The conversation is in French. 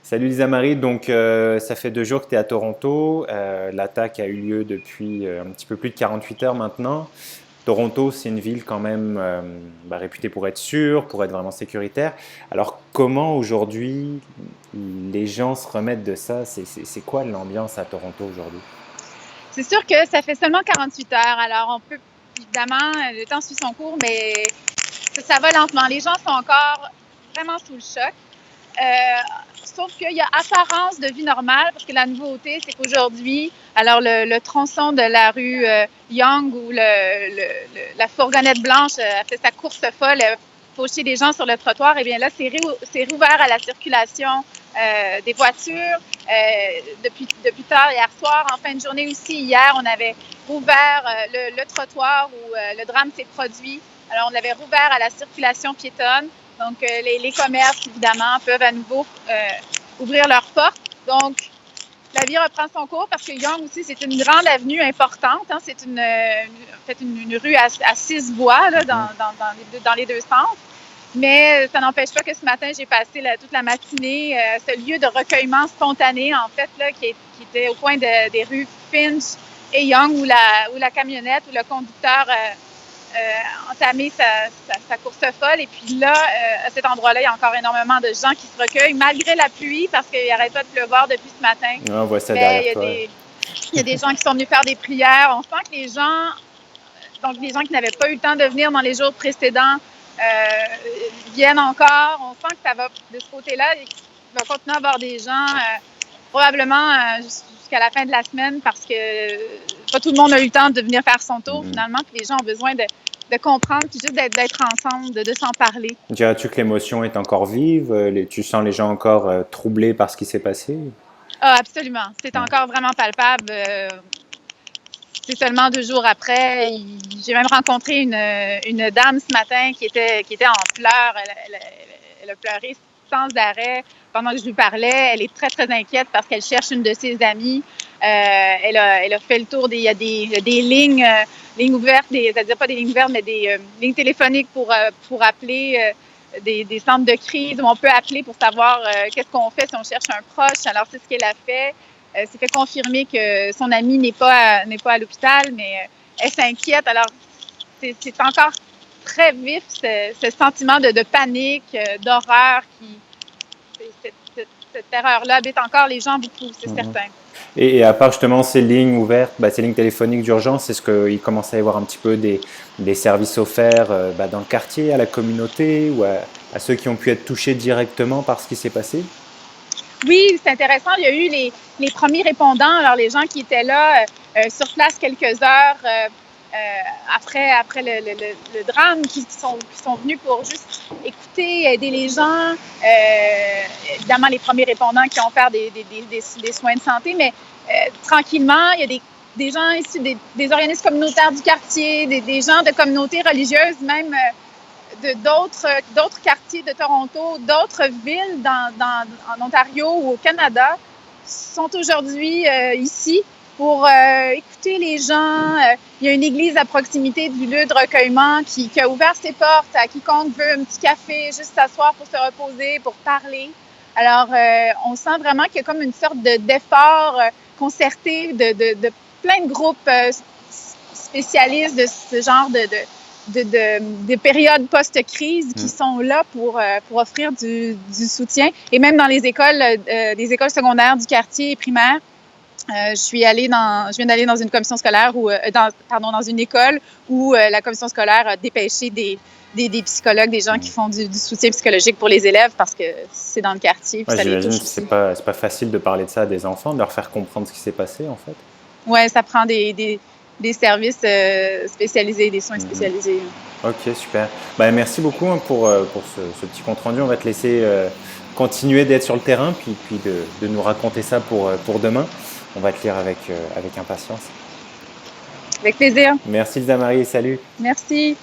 Salut Lisa Marie, donc ça fait 2 jours que tu es à Toronto. L'attaque a eu lieu depuis un petit peu plus de 48 heures maintenant. Toronto, c'est une ville quand même réputée pour être sûre, pour être vraiment sécuritaire. Alors comment aujourd'hui les gens se remettent de ça? C'est quoi l'ambiance à Toronto aujourd'hui? C'est sûr que ça fait seulement 48 heures. Alors, on peut, évidemment, le temps suit son cours, mais ça va lentement. Les gens sont encore vraiment sous le choc. Sauf qu'il y a apparence de vie normale, parce que la nouveauté, c'est qu'aujourd'hui, alors le tronçon de la rue Yonge où la fourgonnette blanche a fait sa course folle, fauché des gens sur le trottoir, et bien là, c'est rouvert à la circulation des voitures. Depuis tard hier soir, en fin de journée aussi, hier, on avait rouvert le trottoir où le drame s'est produit. Alors, on l'avait rouvert à la circulation piétonne. Donc, les commerces, évidemment, peuvent à nouveau ouvrir leurs portes. Donc, la vie reprend son cours parce que Yonge aussi, c'est une grande avenue importante. Hein. C'est en fait une rue à 6 voies là, dans les deux sens. Mais ça n'empêche pas que ce matin, j'ai passé toute la matinée ce lieu de recueillement spontané, en fait, là, qui était au coin des rues Finch et Yonge, où la camionnette, où le conducteur entamé sa course folle. Et puis là, à cet endroit-là, il y a encore énormément de gens qui se recueillent, malgré la pluie, parce qu'il n'arrête pas de pleuvoir depuis ce matin. On voit ça Mais derrière toi. il y a des gens qui sont venus faire des prières. On sent que les gens qui n'avaient pas eu le temps de venir dans les jours précédents, viennent encore. On sent que ça va de ce côté-là. Il va continuer à avoir des gens probablement jusqu'à la fin de la semaine parce que pas tout le monde a eu le temps de venir faire son tour finalement. Puis les gens ont besoin de comprendre puis juste d'être ensemble, de s'en parler. Dirais-tu que l'émotion est encore vive? Tu sens les gens encore troublés par ce qui s'est passé? Ah, absolument. C'est encore vraiment palpable. C'est seulement 2 jours après. J'ai même rencontré une dame ce matin qui était en pleurs. Elle a pleuré sans arrêt pendant que je lui parlais. Elle est très, très inquiète parce qu'elle cherche une de ses amies. Elle a fait le tour il y a des lignes ouvertes, c'est-à-dire pas des lignes ouvertes, mais des lignes téléphoniques pour appeler des centres de crise où on peut appeler pour savoir qu'est-ce qu'on fait si on cherche un proche. Alors, c'est ce qu'elle a fait. C'est fait confirmer que son amie n'est pas à l'hôpital, mais elle s'inquiète. Alors, c'est encore très vif, ce sentiment de panique, d'horreur cette terreur-là habite encore les gens beaucoup, c'est certain. Et à part justement ces lignes ouvertes, ces lignes téléphoniques d'urgence, est-ce qu'il commence à y avoir un petit peu des services offerts dans le quartier, à la communauté ou à ceux qui ont pu être touchés directement par ce qui s'est passé? Oui, c'est intéressant. Il y a eu les premiers répondants, alors les gens qui étaient là sur place quelques heures après le drame, qui sont venus pour juste écouter, aider les gens. Évidemment, les premiers répondants qui ont fait des soins de santé, mais tranquillement, il y a des gens issus des organismes communautaires du quartier, des gens de communautés religieuses, même d'autres quartiers de Toronto, d'autres villes en Ontario ou au Canada sont aujourd'hui ici pour écouter les gens. Il y a une église à proximité du lieu de recueillement qui a ouvert ses portes à quiconque veut un petit café, juste s'asseoir pour se reposer, pour parler. Alors, on sent vraiment qu'il y a comme une sorte d'effort concerté de plein de groupes spécialistes de ce genre de périodes post-crise qui sont là pour offrir du soutien. Et même dans les écoles secondaires du quartier primaire, je viens d'aller dans une commission scolaire dans une école où la commission scolaire a dépêché des psychologues, des gens qui font du soutien psychologique pour les élèves parce que c'est dans le quartier. Ouais, j'imagine que c'est pas facile de parler de ça à des enfants, de leur faire comprendre ce qui s'est passé en fait. Ouais, ça prend des services spécialisés, des soins spécialisés. Ok, super. Merci beaucoup pour ce petit compte rendu. On va te laisser continuer d'être sur le terrain puis de nous raconter ça pour demain. On va te lire avec impatience. Avec plaisir. Merci Lisa Marie, salut. Merci.